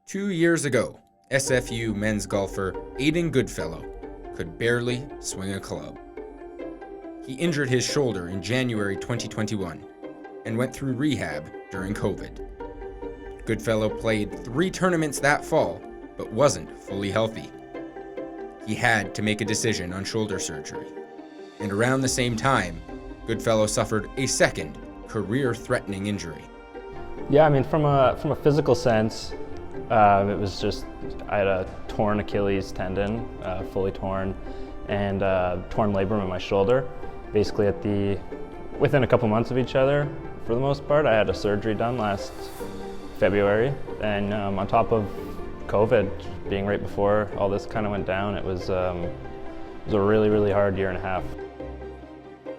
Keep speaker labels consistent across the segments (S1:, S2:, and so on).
S1: 2 years ago, SFU men's golfer Aidan Goodfellow could barely swing a club. He injured his shoulder in January 2021 and went through rehab during COVID. Goodfellow played 3 tournaments that fall, but wasn't fully healthy. He had to make a decision on shoulder surgery. And around the same time, Goodfellow suffered a second career-threatening injury.
S2: Yeah, I mean, from a physical sense, it was just, I had a torn Achilles tendon, fully torn, and torn labrum in my shoulder. Basically within a couple months of each other, for the most part. I had a surgery done last February, and on top of COVID being right before all this kind of went down, it was a really, really hard year and a half.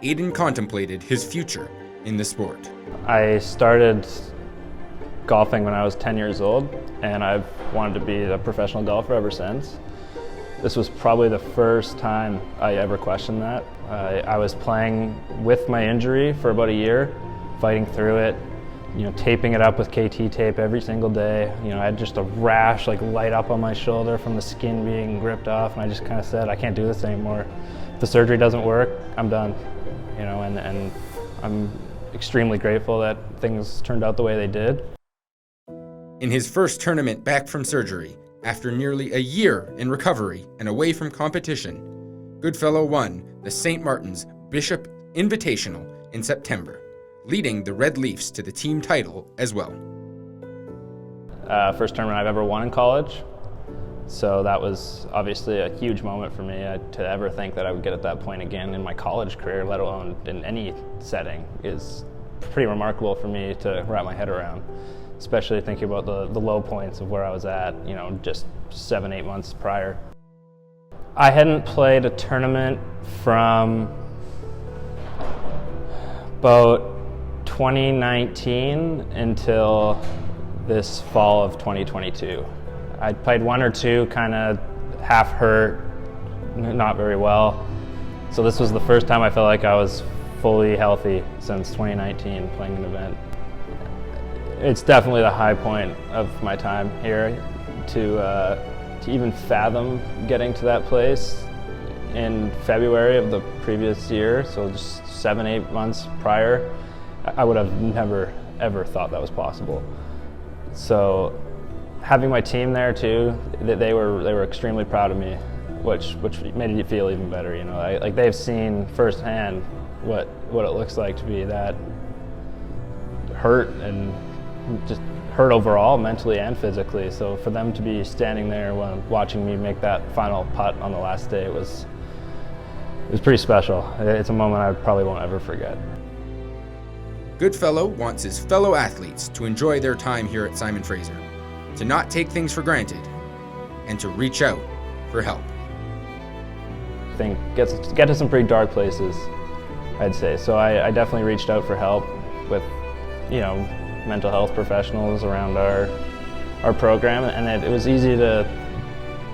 S1: Aidan contemplated his future in the sport.
S2: I started golfing when I was 10 years old, and I've wanted to be a professional golfer ever since. This was probably the first time I ever questioned that. I was playing with my injury for about a year, fighting through it, taping it up with KT tape every single day. I had just a rash light up on my shoulder from the skin being ripped off, and I just kind of said, I can't do this anymore. If the surgery doesn't work, I'm done. And I'm extremely grateful that things turned out the way they did.
S1: In his first tournament back from surgery, after nearly a year in recovery and away from competition, Goodfellow won the St. Martin's Bishop Invitational in September, leading the Red Leafs to the team title as well.
S2: First tournament I've ever won in college, so that was obviously a huge moment for me. To ever think that I would get at that point again in my college career, let alone in any setting, is pretty remarkable for me to wrap my head around. Especially thinking about the low points of where I was at, just 7-8 months prior. I hadn't played a tournament from about 2019 until this fall of 2022. I'd played 1 or 2 kind of half hurt, not very well. So this was the first time I felt like I was fully healthy since 2019 playing an event. It's definitely the high point of my time here to even fathom getting to that place in February of the previous year, so just 7-8 months prior. I would have never ever thought that was possible. So having my team there too, they were extremely proud of me, which made it feel even better. They've seen firsthand what it looks like to be that hurt and just hurt overall, mentally and physically. So for them to be standing there watching me make that final putt on the last day, it was pretty special. It's a moment I probably won't ever forget.
S1: Goodfellow wants his fellow athletes to enjoy their time here at Simon Fraser, to not take things for granted, and to reach out for help.
S2: I think get to some pretty dark places, I'd say. So I definitely reached out for help with, mental health professionals around our program, and it was easy to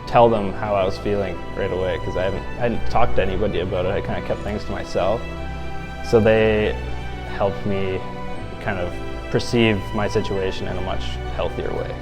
S2: tell them how I was feeling right away, because I hadn't talked to anybody about it. I kind of kept things to myself. So they helped me kind of perceive my situation in a much healthier way.